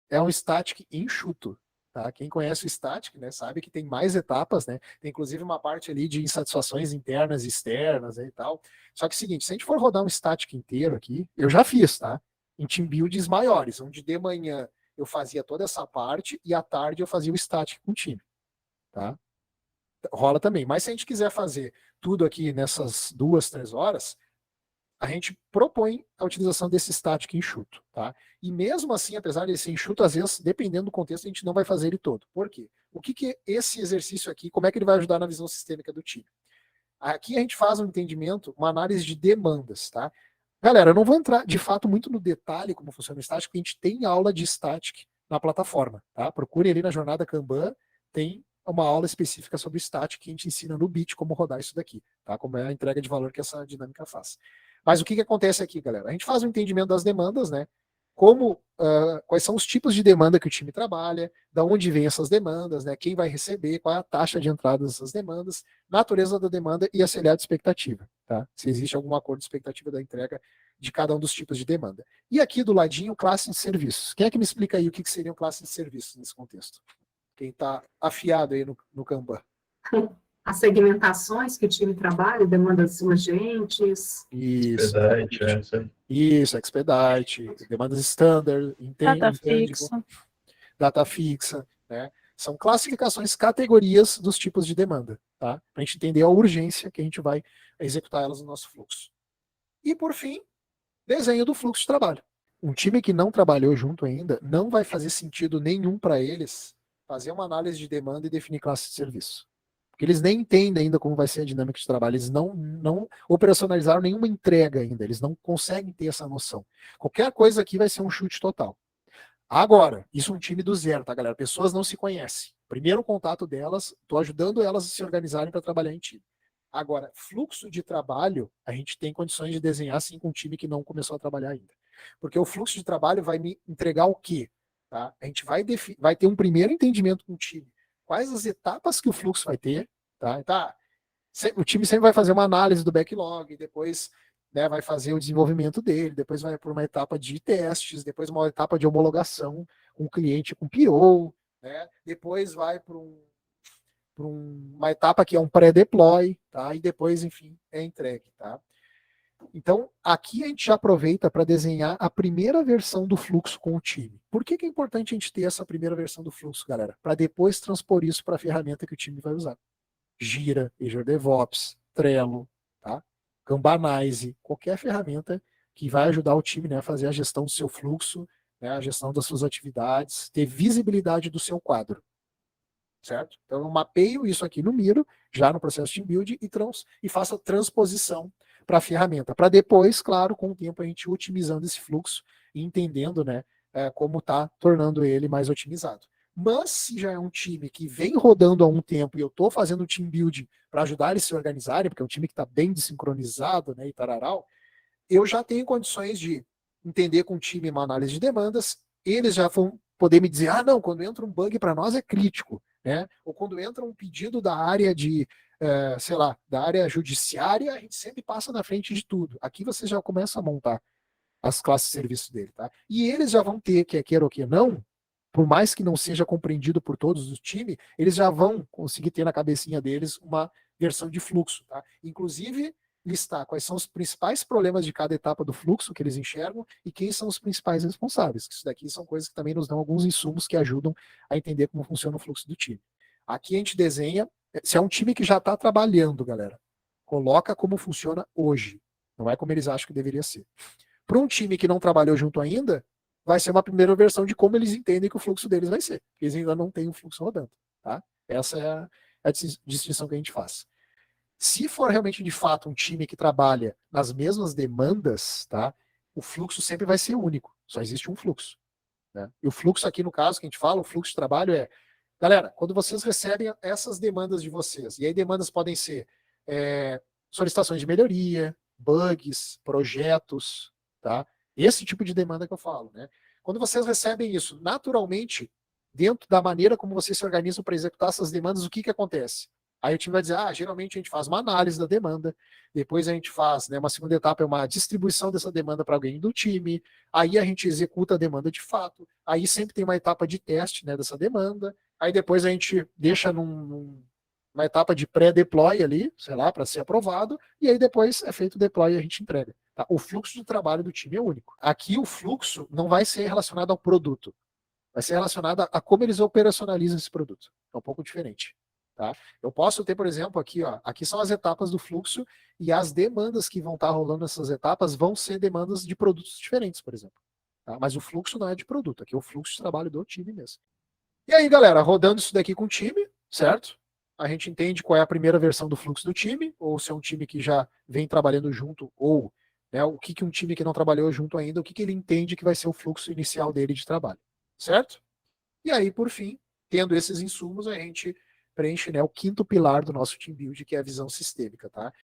é um static enxuto. Tá? Quem conhece o static, né, sabe que tem mais etapas, né? Tem inclusive uma parte ali de insatisfações internas e externas, né, e tal. Só que é o seguinte, se a gente for rodar um static inteiro aqui, eu já fiz, tá? Em team builds maiores, onde de manhã eu fazia toda essa parte e à tarde eu fazia o static com o time, tá? Rola também. Mas se a gente quiser fazer tudo aqui nessas 2, 3 horas, a gente propõe a utilização desse static enxuto, tá? E mesmo assim, apesar de ser enxuto, às vezes, dependendo do contexto, a gente não vai fazer ele todo. Por quê? O que que esse exercício aqui, como é que ele vai ajudar na visão sistêmica do time? Aqui a gente faz um entendimento, uma análise de demandas, tá? Galera, eu não vou entrar de fato muito no detalhe como funciona o static, porque a gente tem aula de static na plataforma, tá? Procure ali na jornada Kanban, tem uma aula específica sobre static que a gente ensina no Bit como rodar isso daqui, tá? Como é a entrega de valor que essa dinâmica faz. Mas o que que acontece aqui, galera? A gente faz um entendimento das demandas, né? Como, quais são os tipos de demanda que o time trabalha, da onde vêm essas demandas, né? Quem vai receber, qual é a taxa de entrada dessas demandas, natureza da demanda e a de expectativa, tá? Se existe algum acordo de expectativa da entrega de cada um dos tipos de demanda. E aqui do ladinho, classe de serviços. Quem é que me explica aí o que seriam classes de serviços nesse contexto? Quem está afiado aí no Kanban. As segmentações que o time trabalha, demandas urgentes. Isso. Expedite, Isso, expedite, demandas standard, Data intangible, fixa. data fixa, né? São classificações, categorias dos tipos de demanda, tá? Para a gente entender a urgência que a gente vai executar elas no nosso fluxo. E por fim, desenho do fluxo de trabalho. Um time que não trabalhou junto ainda, não vai fazer sentido nenhum para eles fazer uma análise de demanda e definir classe de serviço. Porque eles nem entendem ainda como vai ser a dinâmica de trabalho, eles não operacionalizaram nenhuma entrega ainda, eles não conseguem ter essa noção. Qualquer coisa aqui vai ser um chute total. Agora, isso é um time do zero, tá, galera? Pessoas não se conhecem. Primeiro contato delas, estou ajudando elas a se organizarem para trabalhar em time. Agora, fluxo de trabalho, a gente tem condições de desenhar assim com um time que não começou a trabalhar ainda. Porque o fluxo de trabalho vai me entregar o quê? Tá? A gente vai ter um primeiro entendimento com o time. Quais as etapas que o fluxo vai ter? Tá? O time sempre vai fazer uma análise do backlog, depois, né, vai fazer o desenvolvimento dele, depois vai por uma etapa de testes, depois uma etapa de homologação com o cliente com PO, né? Depois vai para uma etapa que é um pré-deploy, tá? E depois, enfim, é entregue, tá? Então, aqui a gente já aproveita para desenhar a primeira versão do fluxo com o time. Por que que é importante a gente ter essa primeira versão do fluxo, galera? Para depois transpor isso para a ferramenta que o time vai usar. Gira, Azure DevOps, Trello, tá? Kanbanize, qualquer ferramenta que vai ajudar o time, né, a fazer a gestão do seu fluxo, né, a gestão das suas atividades, ter visibilidade do seu quadro, certo? Então eu mapeio isso aqui no Miro, já no processo de build e faço a transposição para a ferramenta, para depois, claro, com o tempo a gente otimizando esse fluxo e entendendo, né, como está tornando ele mais otimizado. Mas se já é um time que vem rodando há um tempo e eu estou fazendo um team building para ajudar eles a se organizarem, porque é um time que está bem desincronizado, né, e tararau, eu já tenho condições de entender com o time uma análise de demandas, eles já vão poder me dizer, não, quando entra um bug para nós é crítico, né? Ou quando entra um pedido da área de, sei lá, da área judiciária, a gente sempre passa na frente de tudo. Aqui você já começa a montar as classes de serviço dele, tá? E eles já vão ter, quer queira ou que não, por mais que não seja compreendido por todos do time, eles já vão conseguir ter na cabecinha deles uma versão de fluxo, tá? Inclusive, listar quais são os principais problemas de cada etapa do fluxo que eles enxergam e quem são os principais responsáveis. Isso daqui são coisas que também nos dão alguns insumos que ajudam a entender como funciona o fluxo do time. Aqui a gente desenha, se é um time que já está trabalhando, galera, coloca como funciona hoje. Não é como eles acham que deveria ser. Para um time que não trabalhou junto ainda, vai ser uma primeira versão de como eles entendem que o fluxo deles vai ser. Eles ainda não têm o fluxo rodando. Tá? Essa é a distinção que a gente faz. Se for realmente de fato um time que trabalha nas mesmas demandas, tá? O fluxo sempre vai ser único. Só existe um fluxo. Né? E o fluxo aqui, no caso, que a gente fala, o fluxo de trabalho é, galera, quando vocês recebem essas demandas de vocês, e aí demandas podem ser solicitações de melhoria, bugs, projetos, tá? Esse tipo de demanda que eu falo, né? Quando vocês recebem isso, naturalmente, dentro da maneira como vocês se organizam para executar essas demandas, o que que acontece? Aí o time vai dizer, geralmente a gente faz uma análise da demanda, depois a gente faz, né, uma segunda etapa é uma distribuição dessa demanda para alguém do time, aí a gente executa a demanda de fato, aí sempre tem uma etapa de teste, né, dessa demanda, aí depois a gente deixa numa etapa de pré-deploy ali, sei lá, para ser aprovado, e aí depois é feito o deploy e a gente entrega. Tá? O fluxo de trabalho do time é único. Aqui o fluxo não vai ser relacionado ao produto, vai ser relacionado a como eles operacionalizam esse produto. É um pouco diferente. Tá? Eu posso ter, por exemplo, aqui, ó, aqui são as etapas do fluxo e as demandas que vão estar rolando nessas etapas vão ser demandas de produtos diferentes, por exemplo. Tá? Mas o fluxo não é de produto, aqui é o fluxo de trabalho do time mesmo. E aí, galera, rodando isso daqui com o time, certo? A gente entende qual é a primeira versão do fluxo do time, ou se é um time que já vem trabalhando junto, ou né, o que um time que não trabalhou junto ainda, o que ele entende que vai ser o fluxo inicial dele de trabalho, certo? E aí, por fim, tendo esses insumos, a gente preenche, né, o quinto pilar do nosso team build, que é a visão sistêmica, tá?